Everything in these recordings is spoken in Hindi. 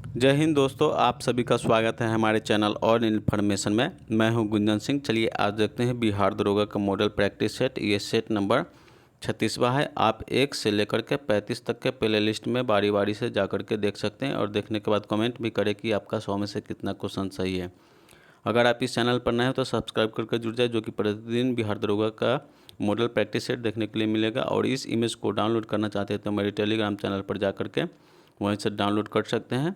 जय हिंद दोस्तों, आप सभी का स्वागत है हमारे चैनल और इन्फॉर्मेशन में। मैं हूं गुंजन सिंह। चलिए आज देखते हैं बिहार दरोगा का मॉडल प्रैक्टिस सेट। ये सेट नंबर 36वां है। आप 1 से लेकर के 35 तक के प्ले लिस्ट में बारी बारी से जाकर के देख सकते हैं और देखने के बाद कमेंट भी करें कि आपका 100 में से कितना क्वेश्चन सही है। अगर आप इस चैनल पर नए हो तो सब्सक्राइब करके जुड़ जाए, जो कि प्रतिदिन बिहार दरोगा का मॉडल प्रैक्टिस सेट देखने के लिए मिलेगा। और इस इमेज को डाउनलोड करना चाहते हैं तो मेरे टेलीग्राम चैनल पर जा करके वहीं से डाउनलोड कर सकते हैं।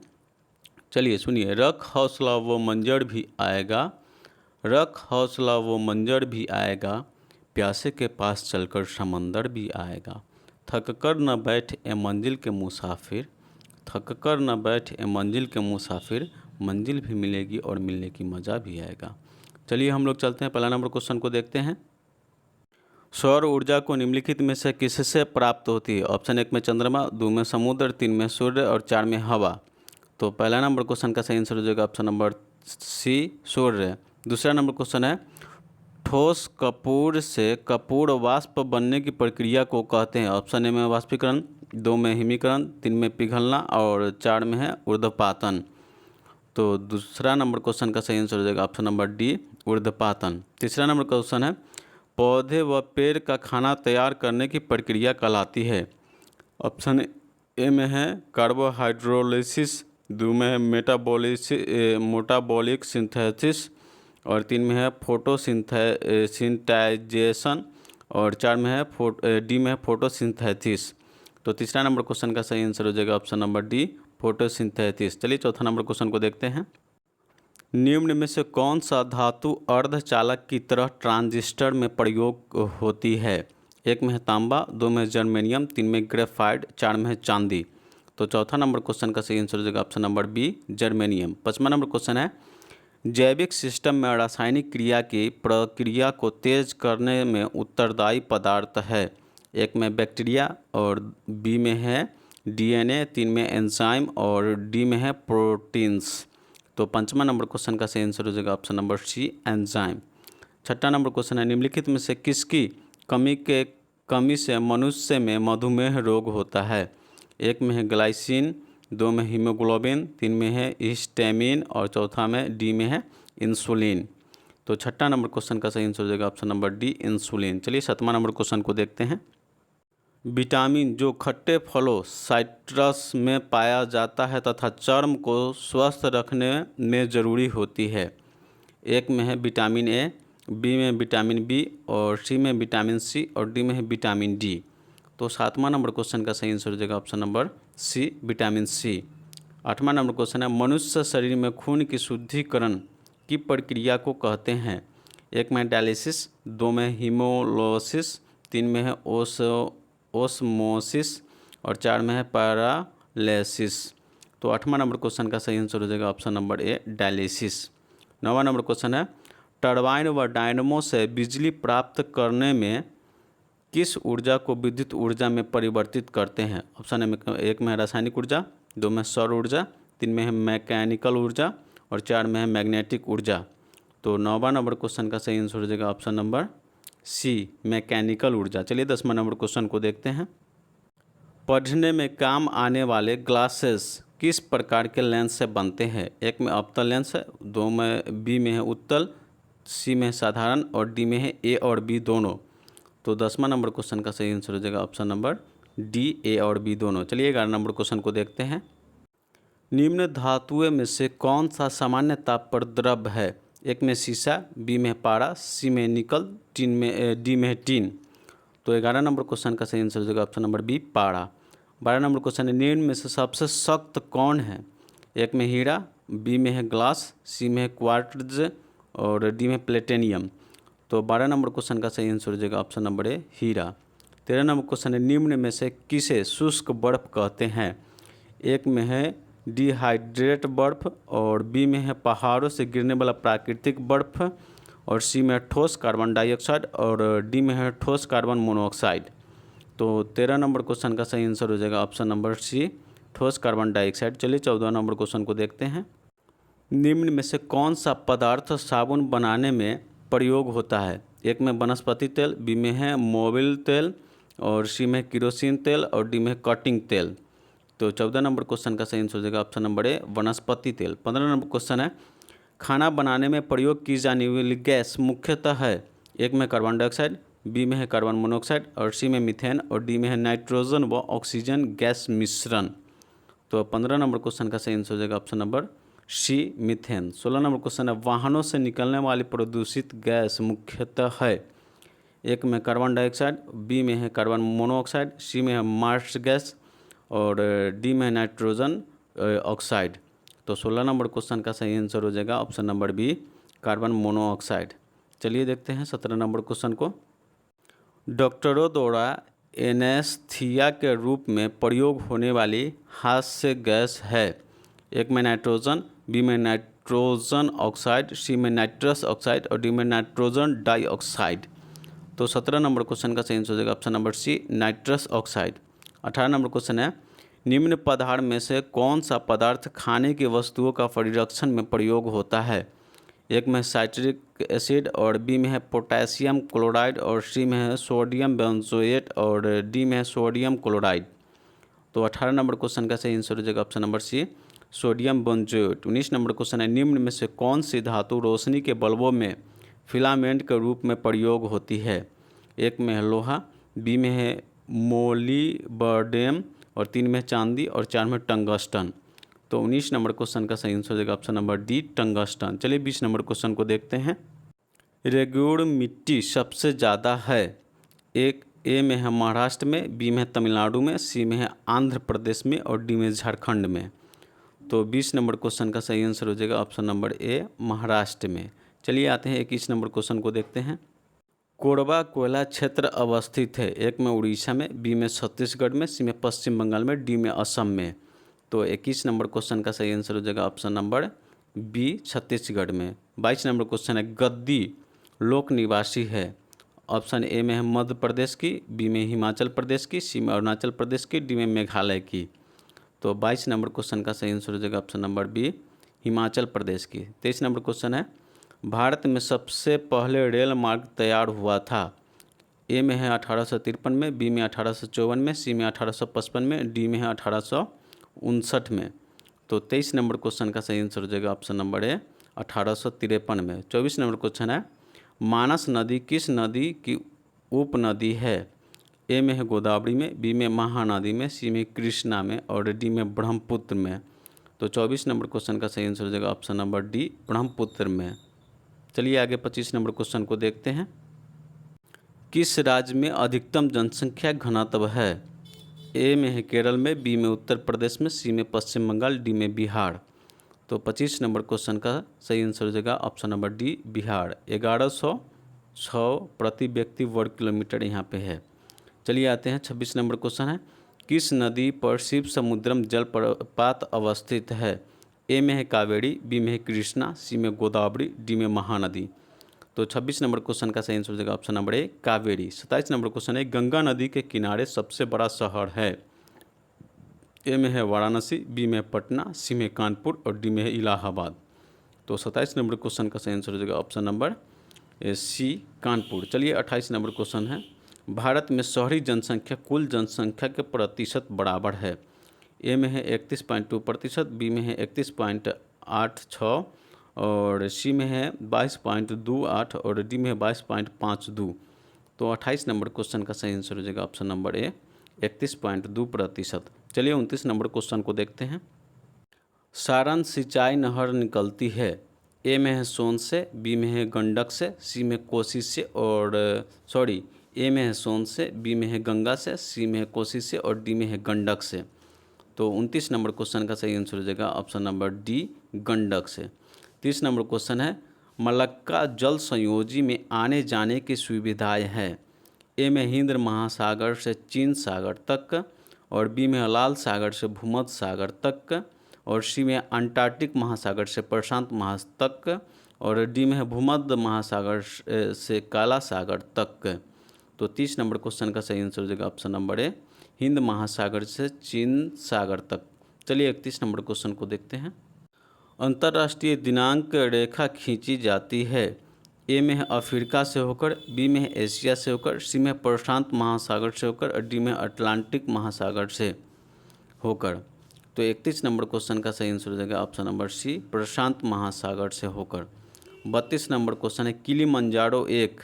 चलिए सुनिए। रख हौसला वो मंजर भी आएगा, रख हौसला वो मंजर भी आएगा, प्यासे के पास चलकर समंदर भी आएगा। थक कर न बैठ ए मंजिल के मुसाफिर, थक कर न बैठ ए मंजिल के मुसाफिर, मंजिल भी मिलेगी और मिलने की मज़ा भी आएगा। चलिए हम लोग चलते हैं, पहला नंबर क्वेश्चन को देखते हैं। सौर ऊर्जा को निम्नलिखित में से किससे प्राप्त होती है? ऑप्शन 1 में चंद्रमा, 2 में समुद्र, 3 में सूर्य और 4 में हवा। तो पहला नंबर क्वेश्चन का सही आंसर हो जाएगा ऑप्शन नंबर सी, सूर्य। दूसरा नंबर क्वेश्चन है, ठोस कपूर से कपूर वाष्प बनने की प्रक्रिया को कहते हैं? ऑप्शन ए में वाष्पीकरण, 2 में हिमीकरण, 3 में पिघलना और 4 में है ऊर्ध्वपातन। तो दूसरा नंबर क्वेश्चन का सही आंसर हो जाएगा ऑप्शन नंबर डी, ऊर्ध्वपातन। तीसरा नंबर क्वेश्चन है, पौधे व पेड़ का खाना तैयार करने की प्रक्रिया कहलाती है? ऑप्शन ए में है कार्बोहाइड्रोलिसिस, 2 में है मेटाबॉलिक सिंथेसिस और 3 में है फोटोसिंथेसाइजेशन और 4 में है डी में है फोटोसिंथेसिस। तो तीसरा नंबर क्वेश्चन का सही आंसर हो जाएगा ऑप्शन नंबर डी, फोटोसिंथेसिस। चलिए चौथा नंबर क्वेश्चन को देखते हैं। निम्न में से कौन सा धातु अर्धचालक की तरह ट्रांजिस्टर में प्रयोग होती है? 1 में है तांबा, 2 में जर्मेनियम, 3 में ग्रेफाइट, 4 में है चांदी। तो चौथा नंबर क्वेश्चन का सही आंसर हो जाएगा ऑप्शन नंबर बी, जर्मेनियम। 5वां नंबर क्वेश्चन है, जैविक सिस्टम में रासायनिक क्रिया की प्रक्रिया को तेज करने में उत्तरदायी पदार्थ है? 1 में बैक्टीरिया और बी में है डीएनए, 3 में एंजाइम और डी में है प्रोटीन्स। तो 5वां नंबर क्वेश्चन का सही आंसर हो जाएगा ऑप्शन नंबर सी, एंजाइम। 6वां नंबर क्वेश्चन है, निम्नलिखित में से किसकी कमी से मनुष्य में मधुमेह रोग होता है? 1 में है ग्लाइसिन, 2 में हीमोग्लोबिन, 3 में है हिस्टामिन और चौथा में डी में है इंसुलिन। तो 6वां नंबर क्वेश्चन का सही आंसर हो जाएगा ऑप्शन नंबर डी, इंसुलिन। चलिए 7वां नंबर क्वेश्चन को देखते हैं। विटामिन जो खट्टे फलों साइट्रस में पाया जाता है तथा चर्म को स्वस्थ रखने में ज़रूरी होती है? 1 में है विटामिन ए, बी में विटामिन बी और सी में विटामिन सी और डी में है विटामिन डी। तो 7वां नंबर क्वेश्चन का सही आंसर हो जाएगा option number C, vitamin C. 8वां नंबर क्वेश्चन है, मनुष्य शरीर में खून की शुद्धिकरण की प्रक्रिया को कहते हैं? 1 में डायलिसिस, 2 में हीमोलोसिस, 3 में है ओस्मोसिस और 4 में है पैरालिसिस। तो 8वां नंबर क्वेश्चन का सही आंसर हो जाएगा ऑप्शन नंबर ए, डायलिसिस। 9वां नंबर क्वेश्चन है, टरबाइन व डायनमो से बिजली प्राप्त करने में किस ऊर्जा को विद्युत ऊर्जा में परिवर्तित करते हैं? ऑप्शन में 1 में है रासायनिक ऊर्जा, 2 में सौर ऊर्जा, 3 में है मैकेनिकल ऊर्जा और 4 में है मैग्नेटिक ऊर्जा। तो 9वां नंबर क्वेश्चन का सही आंसर हो जाएगा ऑप्शन नंबर सी, मैकेनिकल ऊर्जा। चलिए 10वां नंबर क्वेश्चन को देखते हैं। पढ़ने में काम आने वाले ग्लासेस किस प्रकार के लेंस से बनते हैं? 1 में अवतल लेंस है, 2 में बी में है उत्तल, सी में है साधारण और डी में है ए और बी दोनों। तो 10वां नंबर क्वेश्चन का सही आंसर हो जाएगा ऑप्शन नंबर डी, ए और बी दोनों। चलिए 11 नंबर क्वेश्चन को देखते हैं। निम्न धातुओं में से कौन सा सामान्य ताप पर द्रव है? 1 में सीसा, बी में पारा, सी में निकल, डी में टीन। तो 11 नंबर क्वेश्चन का सही आंसर हो जाएगा ऑप्शन नंबर बी, पारा। 12 नंबर क्वेश्चन है, निम्न में से सबसे सख्त कौन है? 1 में हीरा, बी में है ग्लास, सी में है क्वार्ट्ज और डी में प्लेटिनियम। तो 12 नंबर क्वेश्चन का सही आंसर हो जाएगा ऑप्शन नंबर ए, हीरा। 13 नंबर क्वेश्चन है, निम्न में से किसे शुष्क बर्फ कहते हैं? 1 में है डिहाइड्रेट बर्फ और बी में है पहाड़ों से गिरने वाला प्राकृतिक बर्फ और सी में है ठोस कार्बन डाइऑक्साइड और डी में है ठोस कार्बन मोनोऑक्साइड। तो 13 नंबर क्वेश्चन का सही आंसर हो जाएगा ऑप्शन नंबर सी, ठोस कार्बन डाइऑक्साइड। चलिए 14 नंबर क्वेश्चन को देखते हैं। निम्न में से कौन सा पदार्थ साबुन बनाने में प्रयोग होता है? 1 में वनस्पति तेल, बी में है मोबिल तेल और सी में किरोसिन तेल और डी में कटिंग तेल। तो 14 नंबर क्वेश्चन का सही आंसर हो जाएगा ऑप्शन नंबर ए वनस्पति तेल। 15 नंबर क्वेश्चन है खाना बनाने में प्रयोग की जाने वाली गैस मुख्यतः है, एक में कार्बन डाइऑक्साइड, बी में है कार्बन मोनोऑक्साइड और सी में मीथेन और डी में है नाइट्रोजन व ऑक्सीजन गैस मिश्रण। तो 15 नंबर क्वेश्चन का सही आंसर हो जाएगा ऑप्शन नंबर सी मीथेन। 16 नंबर क्वेश्चन है वाहनों से निकलने वाली प्रदूषित गैस मुख्यतः है, एक में कार्बन डाइऑक्साइड, बी में है कार्बन मोनोऑक्साइड, सी में है मार्स गैस और डी में है नाइट्रोजन ऑक्साइड। तो 16 नंबर क्वेश्चन का सही आंसर हो जाएगा option number b carbon monoxide. चलिए देखते हैं 17 नंबर क्वेश्चन को। डॉक्टरों द्वारा एनेस्थीसिया के रूप में प्रयोग होने वाली हास्य गैस है, एक में नाइट्रोजन, बी में नाइट्रोजन ऑक्साइड, सी में नाइट्रस ऑक्साइड और डी में नाइट्रोजन डाइऑक्साइड। तो 17 नंबर क्वेश्चन का सही आंसर हो जाएगा option number c nitrous oxide. 18 नंबर क्वेश्चन है निम्न पदार्थ में से कौन सा पदार्थ खाने की वस्तुओं का परिरक्षण में प्रयोग होता है, एक में साइट्रिक एसिड और बी में है पोटेशियम क्लोराइड और सी में है सोडियम बेंजोएट और डी में है सोडियम क्लोराइड। तो 18 नंबर क्वेश्चन का सही आंसर हो जाएगा option number c sodium benzoate. 19 नंबर क्वेश्चन है निम्न में से कौन सी धातु रोशनी के बल्बों में फिलामेंट के रूप में प्रयोग होती है, एक में है लोहा, बी में है मोलिब्डेनम और 3 में चांदी और 4 में टंगस्टन। तो 19 नंबर क्वेश्चन का सही आंसर हो जाएगा ऑप्शन नंबर डी टंगस्टन। चलिए 20 नंबर क्वेश्चन को देखते हैं। रेगुड़ मिट्टी सबसे ज़्यादा है, एक ए में है महाराष्ट्र में, बी में है तमिलनाडु में, सी में है आंध्र प्रदेश में और डी में झारखंड में। तो 20 नंबर क्वेश्चन का सही आंसर हो जाएगा ऑप्शन नंबर ए महाराष्ट्र में। चलिए आते हैं 21 नंबर क्वेश्चन को देखते हैं। कोरबा कोयला क्षेत्र अवस्थित है, एक में उड़ीसा में, बी में छत्तीसगढ़ में, सी में पश्चिम बंगाल में, डी में असम में। तो 21 नंबर क्वेश्चन का सही आंसर हो जाएगा ऑप्शन नंबर बी छत्तीसगढ़ में। 22 नंबर क्वेश्चन है गद्दी लोक निवासी है, ऑप्शन ए में है मध्य प्रदेश की, बी में हिमाचल प्रदेश की, सी में अरुणाचल प्रदेश की, डी में मेघालय की। तो 22 नंबर क्वेश्चन का सही आंसर हो जाएगा option number B Himachal Pradesh की। 23 नंबर क्वेश्चन है भारत में सबसे पहले रेल मार्ग तैयार हुआ था, ए में है 1853 में, बी में 1854 में, सी में 1855 में, डी में है 1859 में। तो 23 नंबर क्वेश्चन का सही आंसर हो जाएगा ऑप्शन नंबर ए 1853 में। 24 नंबर क्वेश्चन है मानस नदी किस नदी की उपनदी है, ए में है गोदावरी में, बी में महानदी में, सी में कृष्णा में और डी में ब्रह्मपुत्र में। तो 24 नंबर क्वेश्चन का सही आंसर हो जाएगा ऑप्शन नंबर डी ब्रह्मपुत्र में। चलिए आगे 25 नंबर क्वेश्चन को देखते हैं। किस राज्य में अधिकतम जनसंख्या घनत्व है, ए में है केरल में, बी में उत्तर प्रदेश में, सी में पश्चिम बंगाल, डी में बिहार। तो 25 नंबर क्वेश्चन का सही आंसर हो जाएगा ऑप्शन नंबर डी बिहार। 1106 प्रति व्यक्ति वर्ग किलोमीटर यहाँ पे है। चलिए आते हैं 26 नंबर क्वेश्चन है किस नदी पर शिव समुद्रम जलप्रपात अवस्थित है, ए में है कावेरी, बी में है कृष्णा, सी में गोदावरी, डी में महानदी। तो 26 नंबर क्वेश्चन का सही आंसर हो जाएगा ऑप्शन नंबर ए कावेरी। 27 नंबर क्वेश्चन है गंगा नदी के किनारे सबसे बड़ा शहर है, ए में है वाराणसी, बी में पटना, सी में कानपुर और डी में है इलाहाबाद। तो 27 नंबर क्वेश्चन का सही आंसर हो जाएगा ऑप्शन नंबर सी कानपुर। चलिए 28 नंबर क्वेश्चन है भारत में शहरी जनसंख्या कुल जनसंख्या के प्रतिशत बराबर है, ए में है 31.2%, बी में है 31.86 और सी में है 22.28 और डी में है 22.52। तो 28 नंबर क्वेश्चन का सही आंसर हो जाएगा ऑप्शन नंबर ए 31.2%। चलिए 29 नंबर क्वेश्चन को देखते हैं। सारण सिंचाई नहर निकलती है, ए में है सोन से, बी में है गंडक से, सी में कोसी से और ए में है सोन से, बी में है गंगा से, सी में है कोसी से और डी में है गंडक से। तो 29 नंबर क्वेश्चन का सही आंसर हो जाएगा ऑप्शन नंबर डी गंडक से। 30 नंबर क्वेश्चन है मलक्का जल संयोजी में आने जाने की सुविधाएं हैं, ए में हिंद महासागर से चीन सागर तक और बी में लाल सागर से भूमध्य सागर तक और सी में अंटार्कटिक महासागर से प्रशांत महासागर तक और डी में है भूमध्य महासागर से काला सागर तक। तो 30 नंबर क्वेश्चन का सही आंसर हो जाएगा ऑप्शन नंबर ए हिंद महासागर से चीन सागर तक। चलिए 31 नंबर क्वेश्चन को देखते हैं। अंतर्राष्ट्रीय दिनांक रेखा खींची जाती है, ए में है अफ्रीका से होकर, बी में है एशिया से होकर, सी में प्रशांत महासागर से होकर और डी में अटलांटिक महासागर से होकर। तो 31 नंबर क्वेश्चन का सही आंसर हो जाएगा ऑप्शन नंबर सी, प्रशांत महासागर से होकर। 32 नंबर क्वेश्चन है, किलिमंजारो एक,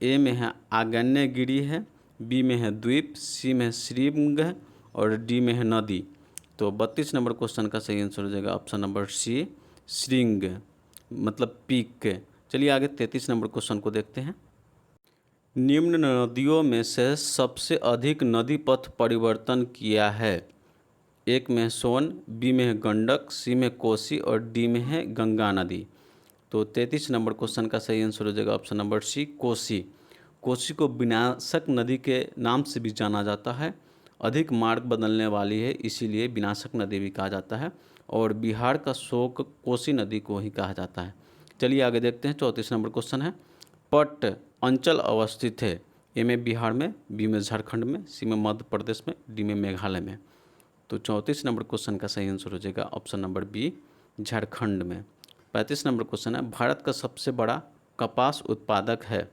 ए में है आग्नेयगिरी है, बी में है द्वीप, सी में है श्रृंग है और डी में है नदी। तो 32 नंबर क्वेश्चन का सही आंसर हो जाएगा ऑप्शन नंबर सी, श्रृंग, मतलब पीक। चलिए आगे 33 नंबर क्वेश्चन को देखते हैं। निम्न नदियों में से सबसे अधिक नदी पथ परिवर्तन किया है। एक में है सोन, बी में है गंडक, सी में कोसी और डी में है गंगा नदी। तो 33 नंबर क्वेश्चन का सही आंसर हो जाएगा option number c, Kosi. Kosi को विनाशक नदी के नाम से भी जाना जाता है, अधिक मार्ग बदलने वाली है इसीलिए विनाशक नदी भी कहा जाता है, और बिहार का शोक कोसी नदी को ही कहा जाता है। चलिए आगे देखते हैं। 34 नंबर क्वेश्चन है, पट अंचल अवस्थित है। ए में बिहार में, बी में झारखंड में, सी में मध्य प्रदेश में, डी में मेघालय में। तो 34 नंबर क्वेश्चन का सही आंसर हो जाएगा ऑप्शन नंबर बी, झारखंड में। 35 नंबर क्वेश्चन है, भारत का सबसे बड़ा कपास उत्पादक है।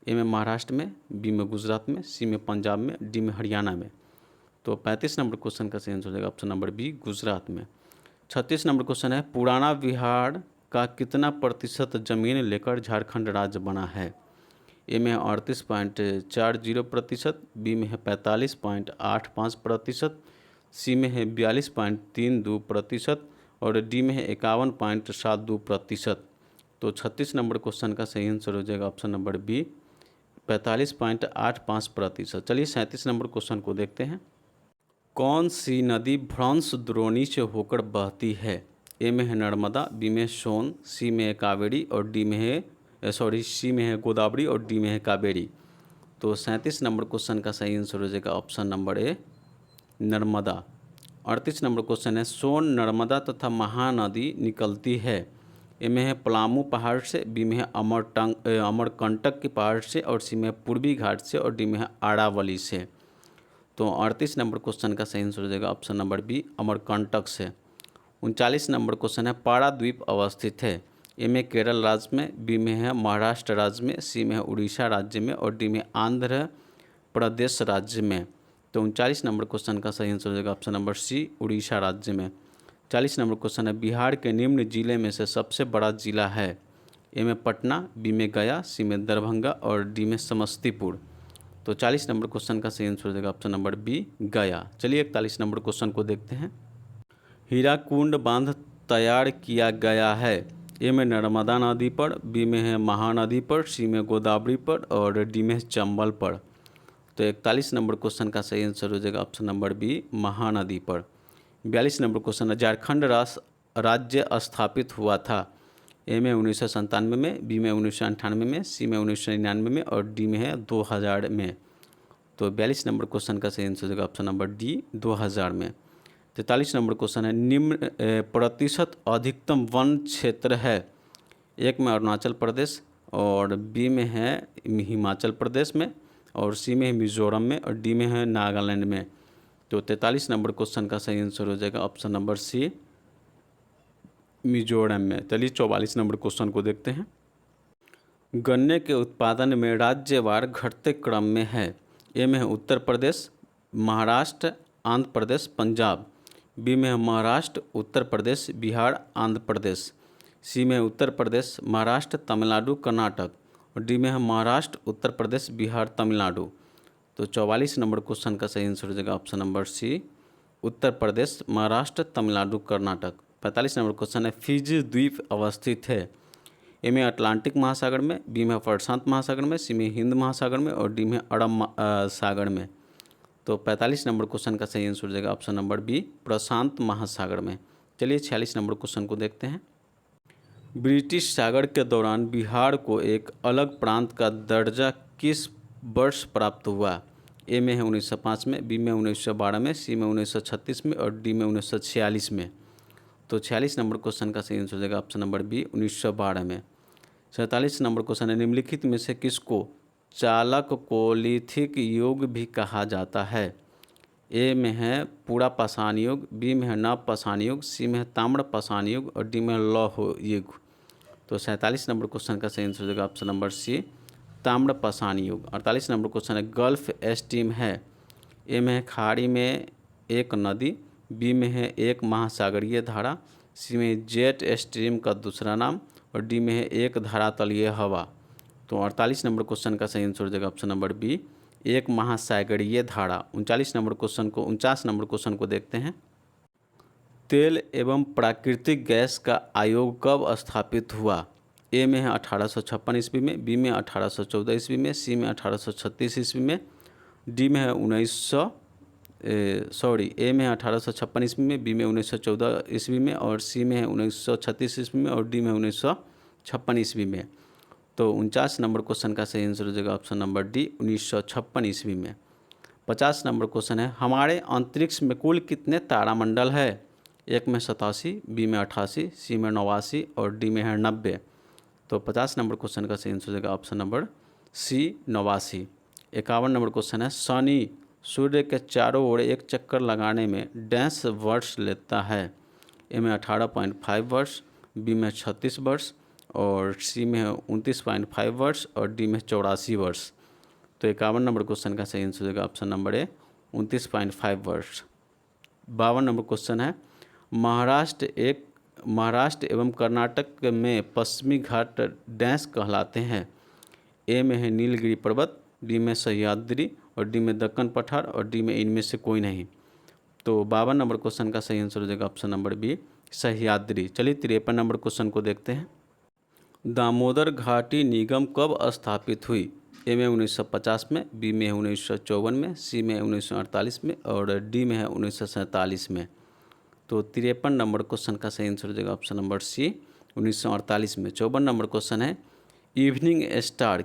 ए में महाराष्ट्र में, बी में गुजरात में, सी में पंजाब में, डी में हरियाणा में। तो 35 नंबर क्वेश्चन का सही आंसर हो जाएगा ऑप्शन नंबर बी, गुजरात में। 36 नंबर क्वेश्चन है, पुराना बिहार का कितना प्रतिशत जमीन लेकर झारखंड राज्य बना है। ए में 38.40%, बी में है 45.85%, सी में है 42.32% और डी में है 51.72%। तो 36 नंबर क्वेश्चन का सही आंसर हो जाएगा ऑप्शन नंबर बी, 45.85%। चलिए 37 नंबर क्वेश्चन को देखते हैं। कौन सी नदी भ्रंश द्रोणी से होकर बहती है। ए में है नर्मदा, बी में सोन, सी में है कावेरी और डी में है सी में है गोदावरी और डी में है कावेरी। तो 37 नंबर क्वेश्चन का सही आंसर हो जाएगा ऑप्शन नंबर ए, नर्मदा। 38 नंबर क्वेश्चन है, सोन नर्मदा तथा महानदी निकलती है। ए में है पलामू पहाड़ से, बी में है अमरकंटक के पहाड़ से और सी में है पूर्वी घाट से और डी में है आरावली से। तो 38 नंबर क्वेश्चन का सही आंसर हो जाएगा ऑप्शन नंबर बी, अमरकंटक से। 39 नंबर क्वेश्चन है, पाराद्वीप अवस्थित है। ए में केरल राज्य में, बी में है महाराष्ट्र राज्य में, सी में है उड़ीसा राज्य में और डी में आंध्र प्रदेश राज्य में। तो 39 नंबर क्वेश्चन का सही आंसर हो जाएगा ऑप्शन नंबर सी, उड़ीसा राज्य में। 40 नंबर क्वेश्चन है, बिहार के निम्न जिले में से सबसे बड़ा जिला है। ए में पटना, बी में गया, सी में दरभंगा और डी में समस्तीपुर। तो 40 नंबर क्वेश्चन का सही आंसर हो जाएगा ऑप्शन नंबर बी, गया। चलिए 41 नंबर क्वेश्चन को देखते हैं। हीराकुंड बांध तैयार किया गया है। ए में नर्मदा नदी पर, बी में है महानदी पर, सी में गोदावरी पर और डी में चंबल पर। तो 41 नंबर क्वेश्चन का सही आंसर हो जाएगा ऑप्शन नंबर बी, महानदी पर। 42 नंबर क्वेश्चन है, झारखंड राज्य स्थापित हुआ था। ए में 1997 में, बी में 1998 में, सी में 1999 में और डी में है 2000 में। तो 42 नंबर क्वेश्चन का सही आंसर हो जाएगा ऑप्शन नंबर डी, 2000 में। 43 नंबर क्वेश्चन है, निम्न प्रतिशत अधिकतम वन क्षेत्र है। एक में अरुणाचल प्रदेश और बी में है हिमाचल प्रदेश में और सी में है मिजोरम में और डी में है नागालैंड में। तो 43 नंबर क्वेश्चन का सही आंसर हो जाएगा ऑप्शन नंबर सी, मिजोरम में। चलिए 44 नंबर क्वेश्चन को देखते हैं। गन्ने के उत्पादन में राज्यवार घटते क्रम में है। ए में है उत्तर प्रदेश, महाराष्ट्र, आंध्र प्रदेश, पंजाब। बी में है महाराष्ट्र, उत्तर प्रदेश, बिहार, आंध्र प्रदेश। सी में है उत्तर प्रदेश, महाराष्ट्र, तमिलनाडु, कर्नाटक और डी में है महाराष्ट्र, उत्तर प्रदेश, बिहार, तमिलनाडु। तो 44 नंबर क्वेश्चन का सही आंसर हो जाएगा ऑप्शन नंबर सी, उत्तर प्रदेश, महाराष्ट्र, तमिलनाडु, कर्नाटक। 45 नंबर क्वेश्चन है, फिजी द्वीप अवस्थित है। ए में अटलांटिक महासागर में, बी में प्रशांत महासागर में, सी में हिंद महासागर में और डी में अरब सागर में। तो 45 नंबर क्वेश्चन का सही आंसर हो जाएगा ऑप्शन नंबर बी, प्रशांत महासागर में। चलिए 46 नंबर क्वेश्चन को देखते हैं। ब्रिटिश सागर के दौरान बिहार को एक अलग प्रांत का दर्जा किस वर्ष प्राप्त हुआ। ए में है 1905 में, बी में 1912 में, सी में 1936 में और डी में 1946 में। तो 46 नंबर क्वेश्चन का सही आंसर हो जाएगा ऑप्शन नंबर बी, 1912 में। 47 नंबर क्वेश्चन है, निम्नलिखित में से किसको चालक कोलिथिक युग भी कहा जाता है। ए में है पूरा पाषाण युग, बी में है नव पाषाण युग, सी में है ताम्र पाषाण युग और डी में लौह युग। तो 47 नंबर क्वेश्चन का सही आंसर हो जाएगा ऑप्शन नंबर सी, ताम्र पाषाण युग। 48 नंबर क्वेश्चन है, गल्फ स्ट्रीम है। ए में है खाड़ी में एक नदी, बी में है एक महासागरीय धारा, सी में जेट स्ट्रीम का दूसरा नाम और डी में है एक धरातलीय हवा। तो 48 नंबर क्वेश्चन का सही आंसर हो जाएगा ऑप्शन नंबर बी, एक महासागरीय धारा। 49 नंबर क्वेश्चन को देखते हैं। तेल एवं प्राकृतिक गैस का आयोग कब स्थापित हुआ? ए में है 1856 ईस्वी में, बी में 1814 ईस्वी में, सी में 1836 ईस्वी में, डी में है ए में है 1856 ईस्वी में, बी में 1914 ईस्वी में और सी में है 1936 ईस्वी में और डी में 1956 ईस्वी में। तो 49 नंबर क्वेश्चन का सही आंसर हो जाएगा ऑप्शन नंबर डी, 1956 ईस्वी में। 50 नंबर क्वेश्चन है, हमारे अंतरिक्ष में कुल कितने तारामंडल है? एक में 87, बी में 88, सी में 89 और डी में है 90। तो 50 नंबर क्वेश्चन का सही आंसर हो जाएगा ऑप्शन नंबर सी, 89। 51 नंबर क्वेश्चन है, शनि सूर्य के चारों ओर एक चक्कर लगाने में डैश वर्ष लेता है? ए में 18.5 वर्ष, बी में 36 वर्ष और सी में है 29.5 वर्ष और डी में 84 वर्ष। तो 51 नंबर क्वेश्चन का सही आंसर हो जाएगा ऑप्शन नंबर ए, 29.5 वर्ष। 52 नंबर क्वेश्चन है, महाराष्ट्र एवं कर्नाटक में पश्चिमी घाट डैश कहलाते हैं? ए में है नीलगिरी पर्वत, बी में सह्याद्री और डी में दक्कन पठार और डी में इनमें से कोई नहीं। तो 52 नंबर क्वेश्चन का सही आंसर हो जाएगा ऑप्शन नंबर बी, सह्याद्री। चलिए 53 नंबर क्वेश्चन को देखते हैं। दामोदर घाटी निगम कब स्थापित हुई? ए में 1950 में, बी में 1954 में, सी में 1948 में और डी में है 1947 में। तो 53 नंबर क्वेश्चन का सही आंसर हो जाएगा ऑप्शन नंबर सी, 1948 में। 54 नंबर क्वेश्चन है, इवनिंग स्टार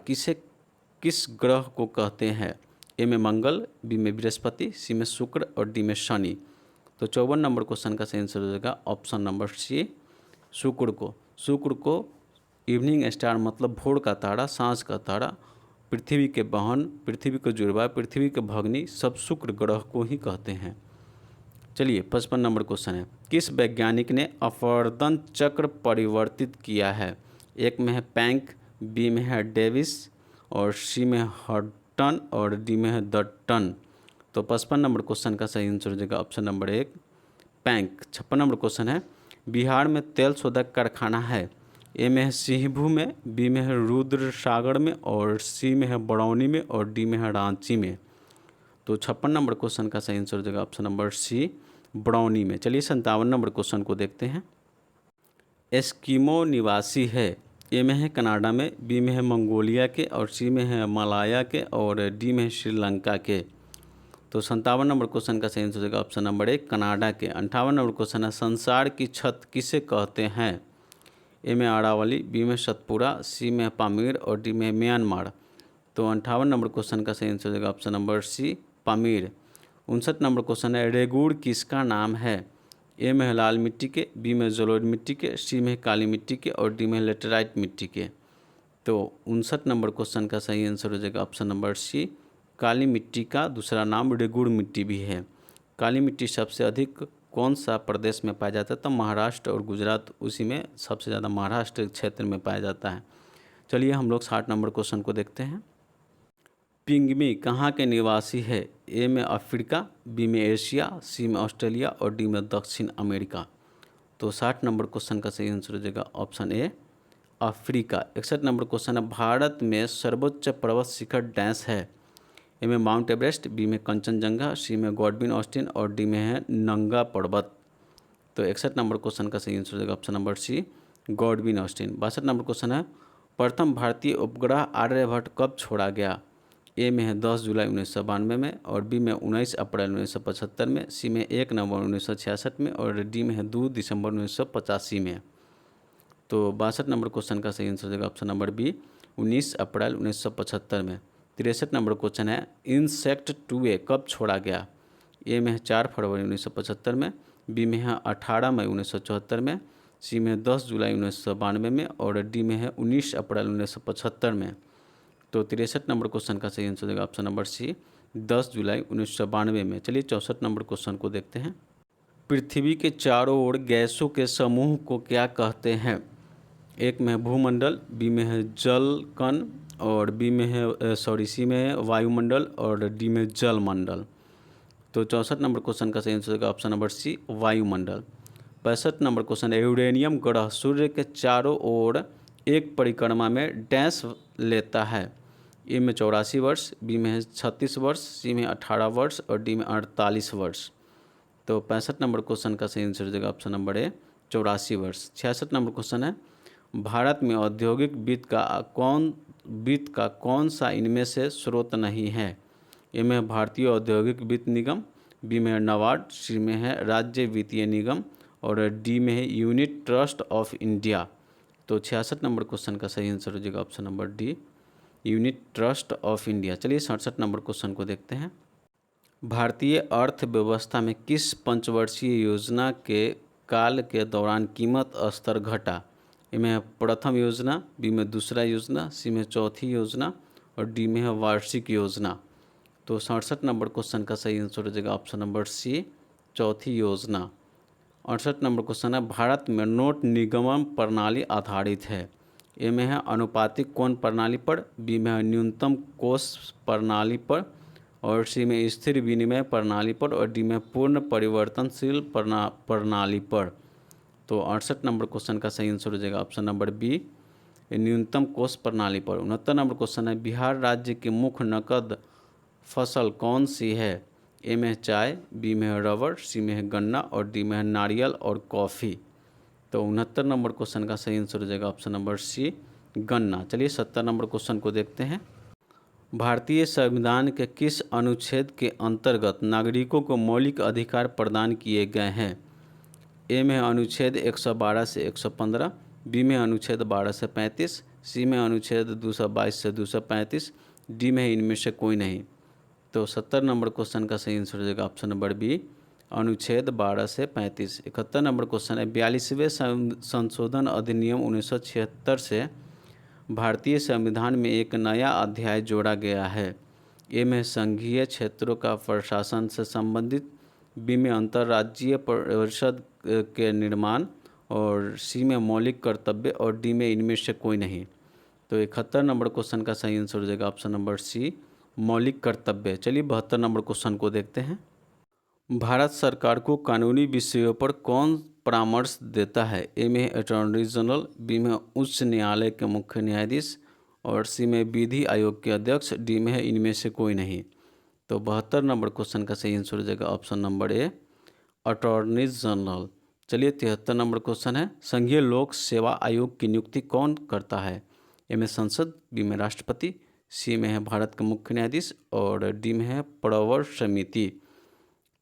किस ग्रह को कहते हैं? ए में मंगल, बी में बृहस्पति, सी में शुक्र और डी में शनि। तो 54 नंबर क्वेश्चन का सही आंसर हो जाएगा ऑप्शन नंबर सी, शुक्र को इवनिंग स्टार मतलब भोर का तारा, सांझ का तारा, पृथ्वी के बहन, पृथ्वी को जुड़वा, पृथ्वी के भगनी, सब शुक्र ग्रह को ही कहते हैं। चलिए 55 नंबर क्वेश्चन है, किस वैज्ञानिक ने अपवर्तन चक्र परिवर्तित किया है? एक में है पैंक, बी में है डेविस और सी में हटन और डी में है दटन। तो 55 नंबर क्वेश्चन का सही आंसर हो जाएगा ऑप्शन नंबर एक, पैंक। 56 नंबर क्वेश्चन है, बिहार में तेल शोधक कारखाना है? ए में है सिंहभू में, बी में है रुद्र सागर में और सी में है बरौनी में और डी में है रांची में। तो 56 नंबर क्वेश्चन का सही आंसर हो जाएगा ऑप्शन नंबर सी, बरौनी में। चलिए 57 नंबर क्वेश्चन को देखते हैं। एस्किमो निवासी है? ए में है कनाडा में, बी में है मंगोलिया के और सी में है मलाया के और डी में है श्रीलंका के। तो 57 नंबर क्वेश्चन का सही आंसर हो जाएगा ऑप्शन नंबर एक, कनाडा के। 58 नंबर क्वेश्चन है, संसार की छत किसे कहते हैं? ए में अरावली, बी में सतपुरा, सी में पामीर और डी में म्यांमार। तो 58 नंबर क्वेश्चन का सही आंसर हो जाएगा ऑप्शन नंबर सी, पामीर। 59 नंबर क्वेश्चन है, रेगुड़ किसका नाम है? ए में है लाल मिट्टी के, बी में जलोढ़ मिट्टी के, सी में काली मिट्टी के और डी में लेटेराइट मिट्टी के। तो 59 नंबर क्वेश्चन का सही आंसर हो जाएगा ऑप्शन नंबर सी, काली मिट्टी का दूसरा नाम रेगुड़ मिट्टी भी है। काली मिट्टी सबसे अधिक कौन सा प्रदेश में पाया जाता है? तो महाराष्ट्र और गुजरात, उसी में सबसे ज़्यादा महाराष्ट्र क्षेत्र में पाया जाता है। चलिए हम लोग 60 नंबर क्वेश्चन को देखते हैं। पिंगमी कहाँ के निवासी है? ए में अफ्रीका, बी में एशिया, सी में ऑस्ट्रेलिया और डी में दक्षिण अमेरिका। तो 60 नंबर क्वेश्चन का सही आंसर हो जाएगा option A, Africa. 61 number question है, भारत में सर्वोच्च पर्वत शिखर डैश है? ए में माउंट एवरेस्ट, बी में कंचनजंगा, सी में गॉडविन ऑस्टिन और डी में है नंगा पर्वत। तो 61 नंबर क्वेश्चन का सही आंसर हो जाएगा option number c, Godwin Austen. 62 नंबर क्वेश्चन है, प्रथम भारतीय उपग्रह आर्यभट्ट कब छोड़ा गया? ए में है 10 जुलाई 1992 में और बी में 19 अप्रैल 1975 में, सी में 1 नवंबर 1966 में और डी में है 2 दिसंबर 1985 में। तो 62 नंबर क्वेश्चन का सही आंसर हो जाएगा ऑप्शन नंबर बी, 19 अप्रैल 1975 में। 63 नंबर क्वेश्चन है, इंसेक्ट 2A कब छोड़ा गया? ए में है 4 फरवरी 1975 में, बी में है 18 मई 1974 में, सी में 10 जुलाई 1992 में और डी में है 19 अप्रैल 1975 में। तो 63 नंबर क्वेश्चन का सही आंसर हो जाएगा ऑप्शन नंबर सी, 10 जुलाई 1992 में। चलिए 64 नंबर क्वेश्चन को देखते हैं। पृथ्वी के चारों ओर गैसों के समूह को क्या कहते हैं? एक में है भूमंडल, बी में है जल कण और सी में है वायुमंडल और डी में जलमंडल। तो 64 नंबर क्वेश्चन का सही आंसर होगा ऑप्शन नंबर सी वायुमंडल। 65 नंबर क्वेश्चन है यूरेनियम ग्रह सूर्य के चारों ओर एक परिक्रमा में डैश लेता है। ए में 84 वर्ष, बी में है 36 वर्ष, सी में 18 वर्ष और डी में 48 वर्ष। तो 65 नंबर क्वेश्चन का सही आंसर हो जाएगा ऑप्शन नंबर ए 84 वर्ष। 66 नंबर क्वेश्चन है भारत में औद्योगिक वित्त का कौन सा इनमें से स्रोत नहीं है। ए में है भारतीय औद्योगिक वित्त निगम, बी में है नाबार्ड, सी में है राज्य वित्तीय निगम और डी में है यूनिट ट्रस्ट ऑफ इंडिया। तो 66 नंबर क्वेश्चन का सही आंसर हो जाएगा option number D unit trust of India. चलिए 67 नंबर क्वेश्चन को देखते हैं। भारतीय अर्थव्यवस्था में किस पंचवर्षीय योजना के काल के दौरान कीमत स्तर घटा। ए में है प्रथम योजना, बी में दूसरा योजना, सी में चौथी योजना और डी में है वार्षिक योजना। तो 67 नंबर क्वेश्चन का सही आंसर हो जाएगा ऑप्शन नंबर सी चौथी योजना। 68 नंबर क्वेश्चन है भारत में नोट निगमन प्रणाली आधारित है। ए में है अनुपातिक कोण प्रणाली पर, बी में है न्यूनतम कोष प्रणाली पर और सी में स्थिर विनिमय प्रणाली पर और डी में पूर्ण परिवर्तनशील प्रणाली पर। तो 68 नंबर क्वेश्चन का सही आंसर हो जाएगा ऑप्शन नंबर बी न्यूनतम कोष प्रणाली पर। 69 नंबर क्वेश्चन है बिहार राज्य की मुख्य नकद फसल कौन सी है। ए में है चाय, बी में है रबर, सी में है गन्ना और डी में है नारियल और कॉफ़ी। तो 69 नंबर क्वेश्चन का सही आंसर हो जाएगा ऑप्शन नंबर सी गन्ना। चलिए 70 नंबर क्वेश्चन को देखते हैं। भारतीय संविधान के किस अनुच्छेद के अंतर्गत नागरिकों को मौलिक अधिकार प्रदान किए गए हैं। ए में अनुच्छेद 112 से 115, बी में अनुच्छेद 12 से 35, सी में अनुच्छेद 222 से 235, डी में इनमें से कोई नहीं। तो 70 नंबर क्वेश्चन का सही आंसर हो जाएगा ऑप्शन नंबर बी अनुच्छेद 12 से 35। 71 नंबर क्वेश्चन है 42वें संशोधन अधिनियम 1976 से भारतीय संविधान में एक नया अध्याय जोड़ा गया है। ए में संघीय क्षेत्रों का प्रशासन से संबंधित, बी में अंतर्राज्यीय परिषद के निर्माण और सी में मौलिक कर्तव्य और डी में इनमें से कोई नहीं। तो 71 नंबर क्वेश्चन का सही आंसर हो जाएगा ऑप्शन नंबर सी मौलिक कर्तव्य। चलिए 72 नंबर क्वेश्चन को देखते हैं। भारत सरकार को कानूनी विषयों पर कौन परामर्श देता है। ए में अटॉर्नी जनरल, बी में उच्च न्यायालय के मुख्य न्यायाधीश और सी में विधि आयोग के अध्यक्ष, डी में है इनमें से कोई नहीं। तो 72 नंबर क्वेश्चन का सही आंसर हो जाएगा ऑप्शन नंबर ए अटॉर्नी जनरल। चलिए 73 नंबर क्वेश्चन है संघीय लोक सेवा आयोग की नियुक्ति कौन करता है। ए में संसद, बी में राष्ट्रपति, सी में है भारत के मुख्य न्यायाधीश और डी में है प्रवर समिति।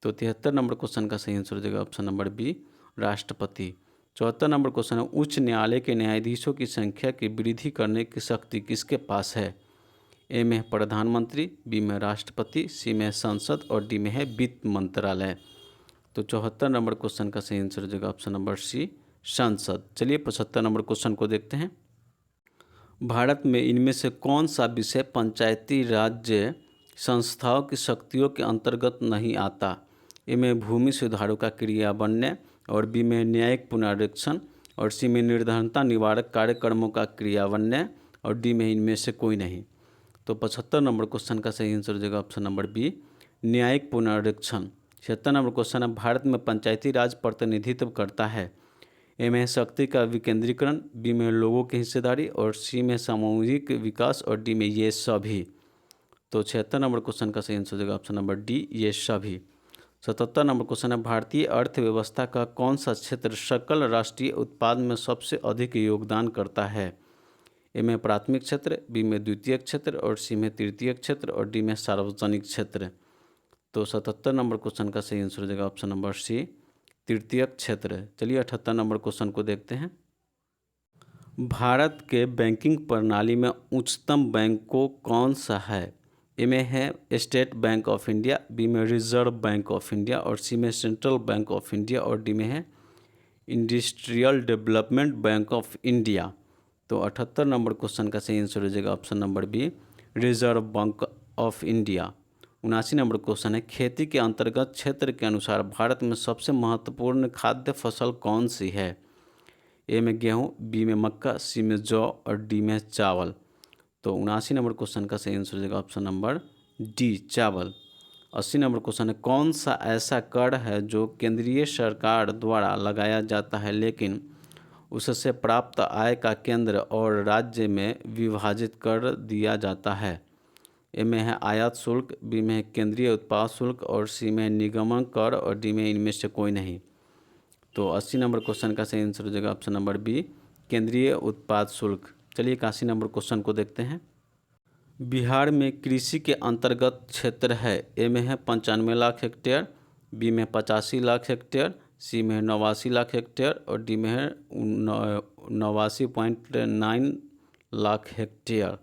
तो 73 नंबर क्वेश्चन का सही आंसर हो जाएगा ऑप्शन नंबर बी राष्ट्रपति। 74 नंबर क्वेश्चन है उच्च न्यायालय के न्यायाधीशों की संख्या की वृद्धि करने की शक्ति किसके पास है। ए में प्रधानमंत्री, बी में राष्ट्रपति, सी में संसद और डी में है वित्त मंत्रालय। तो 74 नंबर क्वेश्चन का सही आंसर हो जाएगा ऑप्शन नंबर सी संसद। चलिए 75 नंबर क्वेश्चन को देखते हैं। भारत में इनमें से कौन सा विषय पंचायती राज्य संस्थाओं की शक्तियों के अंतर्गत नहीं आता। ए में भूमि सुधारों का क्रियान्वयन और बी में न्यायिक पुनरीक्षण और सी में निर्धनता निवारक कार्यक्रमों का क्रियान्वयन और डी में इनमें से कोई नहीं। तो 75 नंबर क्वेश्चन का सही आंसर हो जाएगा ऑप्शन नंबर बी न्यायिक पुनरीक्षण। 76 नंबर क्वेश्चन है भारत में पंचायती राज प्रतिनिधित्व करता है। ए में शक्ति का विकेंद्रीकरण, बी में लोगों की हिस्सेदारी और सी में सामूहिक विकास और डी में ये सभी। तो 76 नंबर क्वेश्चन का सही आंसर हो जाएगा ऑप्शन नंबर डी ये सभी। 77 नंबर क्वेश्चन है भारतीय अर्थव्यवस्था का कौन सा क्षेत्र सकल राष्ट्रीय उत्पाद में सबसे अधिक योगदान करता है। ए में प्राथमिक क्षेत्र, बी में द्वितीयक क्षेत्र और सी में तृतीयक क्षेत्र और डी में सार्वजनिक क्षेत्र। तो 77 नंबर क्वेश्चन का सही आंसर हो जाएगा ऑप्शन नंबर सी तृतीयक क्षेत्र। चलिए 78 नंबर क्वेश्चन को देखते हैं। भारत के बैंकिंग प्रणाली में उच्चतम बैंक को कौन सा है। ए में है State Bank of India, b में रिजर्व बैंक ऑफ इंडिया और सी में सेंट्रल बैंक ऑफ इंडिया और डी में है Industrial Development Bank of India. तो 78 नंबर क्वेश्चन का सही आंसर हो जाएगा option number b Reserve Bank of India. 79 नंबर क्वेश्चन है खेती के अंतर्गत क्षेत्र के अनुसार भारत में सबसे महत्वपूर्ण खाद्य फसल कौन सी है। ए में गेहूँ, बी में मक्का, सी में जौ और डी में चावल। तो 79 नंबर क्वेश्चन का सही आंसर हो जाएगा ऑप्शन नंबर डी चावल। 80 नंबर क्वेश्चन है, कौन सा ऐसा कर है जो केंद्रीय सरकार द्वारा लगाया जाता है लेकिन उससे प्राप्त आय का केंद्र और राज्य में विभाजित कर दिया जाता है? ए में है आयात शुल्क, बी में है केंद्रीय उत्पाद शुल्क और सी में है निगमन कर और डी में इनमें से कोई नहीं। तो 80 नंबर क्वेश्चन का सही आंसर हो जाएगा ऑप्शन नंबर बी, केंद्रीय उत्पाद शुल्क। चलिए 81 नंबर क्वेश्चन को देखते हैं। बिहार में कृषि के अंतर्गत क्षेत्र है, ए में है 95 लाख हेक्टेयर, बी में 85 लाख हेक्टेयर, सी में है 89 लाख हेक्टेयर और डी में है 89.9 लाख हेक्टेयर।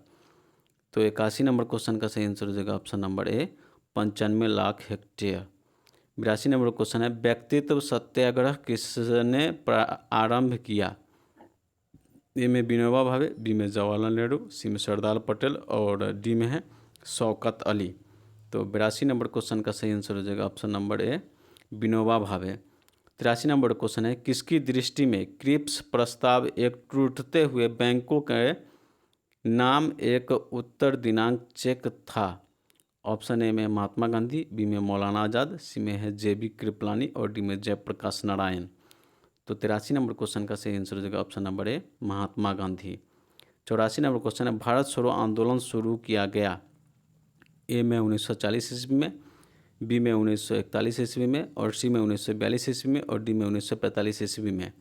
तो 81 नंबर क्वेश्चन का सही आंसर हो जाएगा ऑप्शन नंबर ए, 95 लाख हेक्टेयर। 82 नंबर क्वेश्चन है, व्यक्तित्व सत्याग्रह किसने आरंभ किया? ए में विनोबा भावे, बी में जवाहरलाल नेहरू, सी में सरदार पटेल और डी में है शौकत अली। तो 82 नंबर क्वेश्चन का सही आंसर हो जाएगा ऑप्शन नंबर ए, विनोबा भावे। 83 नंबर क्वेश्चन है, किसकी दृष्टि में क्रिप्स प्रस्ताव एक टूटते हुए बैंकों के नाम एक उत्तर दिनांक चेक था? ऑप्शन ए में महात्मा गांधी, बी में मौलाना आज़ाद, सी में है JB कृपलानी और डी में जयप्रकाश नारायण। तो 83 नंबर क्वेश्चन का सही आंसर हो जाएगा ऑप्शन नंबर ए, महात्मा गांधी। 84 नंबर क्वेश्चन है, भारत छोड़ो आंदोलन शुरू किया गया, ए में 1940 ईस्वी में, बी में 1941 ईस्वी में और सी में 1942 ईस्वी में और डी में 1945 ईस्वी में।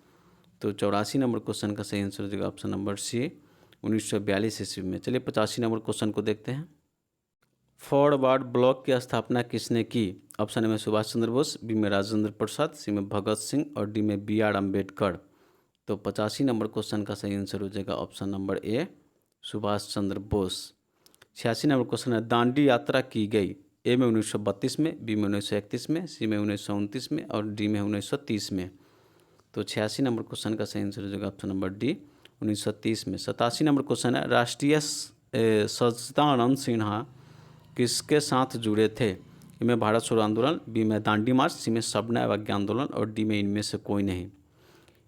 तो 84 नंबर क्वेश्चन का सही आंसर हो जाएगा ऑप्शन नंबर सी, 1942 ईस्वी में। चलिए 85 नंबर क्वेश्चन को देखते हैं। फॉरवर्ड ब्लॉक की स्थापना किसने की? ऑप्शन ए में सुभाष चंद्र बोस, बी में राजेंद्र प्रसाद, सी में भगत सिंह और डी में BR अम्बेडकर। तो 85 नंबर क्वेश्चन का सही आंसर हो जाएगा ऑप्शन नंबर ए, सुभाष चंद्र बोस। 86 नंबर क्वेश्चन है, दांडी यात्रा की गई, ए में 1932 में, बी में 1931 में, सी में 1929 में और डी में 1930 में। तो 86 नंबर क्वेश्चन का सही आंसर हो जाएगा ऑप्शन नंबर डी, 1930 में। 87 नंबर क्वेश्चन है, राष्ट्रीय सच्चिदानंद सिन्हा किसके साथ जुड़े थे? ए में भारत छोड़ो आंदोलन, बी में दांडी मार्च, सी में सबना अवज्ञा आंदोलन और डी में इनमें से कोई नहीं,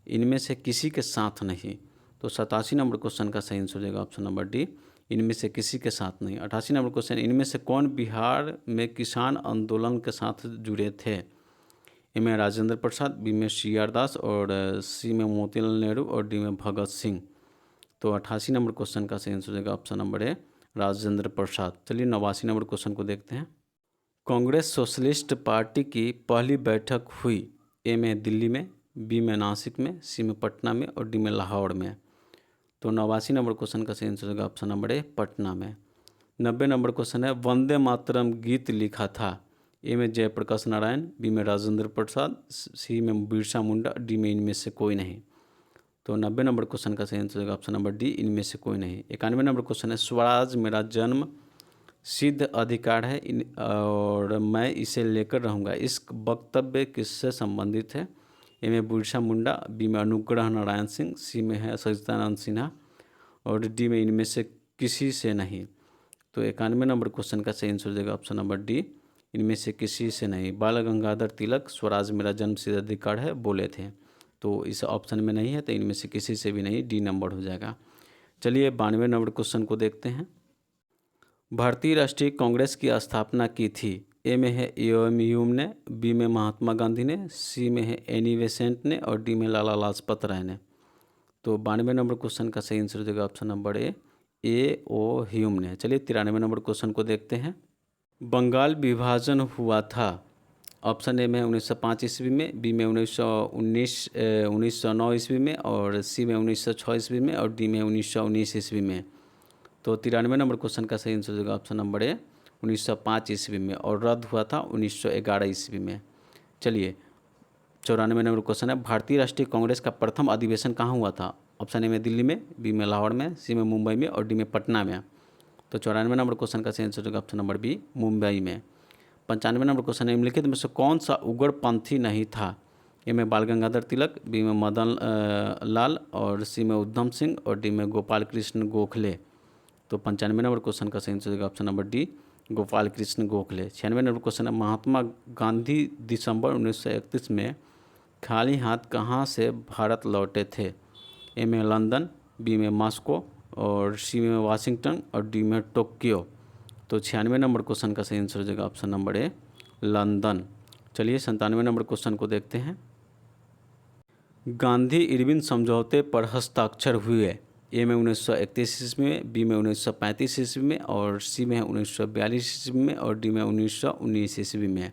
इनमें से किसी के साथ नहीं। तो 87 नंबर क्वेश्चन का सही आंसर हो जाएगा ऑप्शन नंबर डी, इनमें से किसी के साथ नहीं। 88 नंबर क्वेश्चन, इनमें से कौन बिहार में किसान आंदोलन के साथ जुड़े थे? ए में राजेंद्र प्रसाद, बी में CR दास और सी में मोतीलाल नेहरू और डी में भगत सिंह। तो 88 नंबर क्वेश्चन का सही आंसर हो जाएगा ऑप्शन नंबर ए, राजेंद्र प्रसाद। चलिए 89 नंबर क्वेश्चन को देखते हैं। कांग्रेस सोशलिस्ट पार्टी की पहली बैठक हुई, ए में दिल्ली में, बी में नासिक में, सी में पटना में और डी में लाहौर में। तो 89 नंबर क्वेश्चन का सही आंसर होगा ऑप्शन नंबर ए, पटना में। 90 नंबर क्वेश्चन है, वंदे मातरम गीत लिखा था, ए में जयप्रकाश नारायण, बी में राजेंद्र प्रसाद, सी में बिरसा मुंडा, डी में इनमें से कोई नहीं। तो 90 नंबर क्वेश्चन का सही आंसर होगा ऑप्शन नंबर डी, इनमें से कोई नहीं। 91 नंबर क्वेश्चन है, स्वराज मेरा जन्म सिद्ध अधिकार है और मैं इसे लेकर रहूँगा, इस वक्तव्य किससे संबंधित है? ए में बिरसा मुंडा, बी में अनुग्रह नारायण सिंह, सी में है सच्चिदानंद सिन्हा और डी में इनमें से किसी से नहीं। तो 91 नंबर क्वेश्चन का सही आंसर हो जाएगा ऑप्शन नंबर डी, इनमें से किसी से नहीं। बाल गंगाधर तिलक स्वराज मेरा जन्म सिद्ध अधिकार है बोले थे, तो इस ऑप्शन में नहीं है, तो इनमें से किसी से भी नहीं, डी नंबर हो जाएगा। चलिए 92 नंबर क्वेश्चन को देखते हैं। भारतीय राष्ट्रीय कांग्रेस की स्थापना की थी, ए में है AOM ह्यूम ने, बी में महात्मा गांधी ने, सी में है एनी बेसेंट ने और डी में लाला लाजपत राय ने। तो 92 नंबर क्वेश्चन का सही आंसर हो जाएगा ऑप्शन नंबर ए, AO ह्यूम ने। चलिए 93 नंबर क्वेश्चन को देखते हैं। बंगाल विभाजन हुआ था, ऑप्शन ए में 1905 ईस्वी में, बी में 1909 ईस्वी में और सी में 1906 ईस्वी में और डी में 1919 ईस्वी में। तो 93 नंबर क्वेश्चन का सही आंसर होगा ऑप्शन नंबर ए, 1905 ईस्वी में और रद्द हुआ था 1911 ईस्वी में। चलिए 94 नंबर क्वेश्चन है, भारतीय राष्ट्रीय कांग्रेस का प्रथम अधिवेशन कहाँ हुआ था? ऑप्शन ए में दिल्ली में, बी में लाहौर में, सी में मुंबई में और डी में पटना में। तो 94 नंबर क्वेश्चन का सही आंसर होगा ऑप्शन नंबर बी, मुंबई में। 95 नंबर क्वेश्चन है, निम्नलिखित में से कौन सा उग्रपंथी नहीं था? ए में बाल गंगाधर तिलक, बी में मदन लाल और सी में उधम सिंह और डी में गोपाल कृष्ण गोखले। तो 95 नंबर क्वेश्चन का सही आंसर होगा option number D, Gopal Krishna Gokhale. 96 number question है, महात्मा गांधी दिसंबर 1931 में खाली हाथ कहाँ से भारत लौटे थे? ए में लंदन, बी में मॉस्को और सी में वाशिंगटन और डी में टोक्यो। तो 96 नंबर क्वेश्चन का सही आंसर हो जाएगा ऑप्शन नंबर ए, लंदन। चलिए 97 नंबर क्वेश्चन को देखते हैं। गांधी इरविन समझौते पर हस्ताक्षर हुए। ए में 1931 ईस्वी में, बी में 1935 ईस्वी में, और सी में 1942 ईस्वी में, और डी में 1919 ईस्वी में।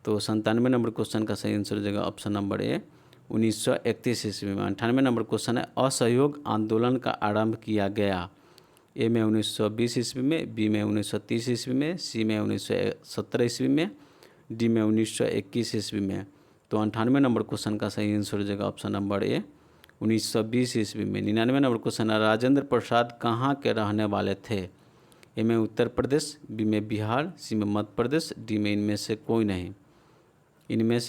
तो 97 नंबर क्वेश्चन का सही आंसर हो जाएगा ऑप्शन नंबर ए 1931 ईस्वी में। 98 नंबर क्वेश्चन है असहयोग आंदोलन का आरंभ किया गया। ए में 1920 ईस्वी में, बी में 1930 ईस्वी में, सी में 1917 ईस्वी में, डी में 1921 ईस्वी में। तो 98 नंबर क्वेश्चन का सही आंसर हो जाएगा ऑप्शन नंबर ए 1920 ईस्वी में। 99 नंबर क्वेश्चन है राजेंद्र प्रसाद कहाँ के रहने वाले थे। ए में उत्तर प्रदेश, बी में बिहार, सी में मध्य प्रदेश, डी में इनमें से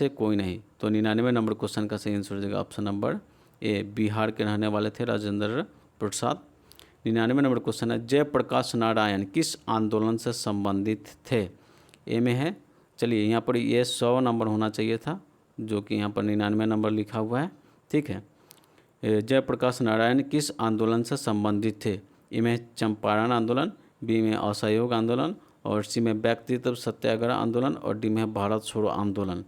कोई नहीं। तो 99 नंबर क्वेश्चन का सही आंसर हो जाएगा ऑप्शन नंबर ए बिहार के रहने वाले थे राजेंद्र प्रसाद। 99 नंबर क्वेश्चन है जयप्रकाश नारायण किस आंदोलन से संबंधित थे। ए में है, चलिए यहाँ पर ये 100 नंबर होना चाहिए था, जो कि यहाँ पर 99 नंबर लिखा हुआ है। ठीक है, जयप्रकाश नारायण किस आंदोलन से संबंधित थे। ए में चंपारण आंदोलन, बी में असहयोग आंदोलन, और सी में व्यक्तित्व सत्याग्रह आंदोलन, और डी में भारत छोड़ो आंदोलन।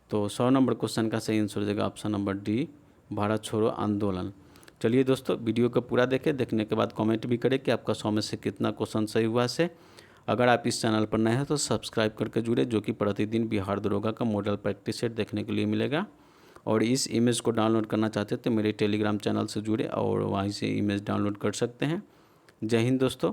तो 100 नंबर क्वेश्चन का सही आंसर हो जाएगा ऑप्शन नंबर डी भारत छोड़ो आंदोलन। चलिए दोस्तों, वीडियो को पूरा देखें, देखने के बाद कमेंट भी करें कि आपका 100 में से कितना क्वेश्चन सही हुआ से। अगर आप इस चैनल पर नए हैं तो सब्सक्राइब करके जुड़े, जो कि प्रतिदिन बिहार दरोगा का मॉडल प्रैक्टिस सेट देखने के लिए मिलेगा। और इस इमेज को डाउनलोड करना चाहते हैं तो मेरे टेलीग्राम चैनल से जुड़े और वहीं से इमेज डाउनलोड कर सकते हैं। जय हिंद दोस्तों।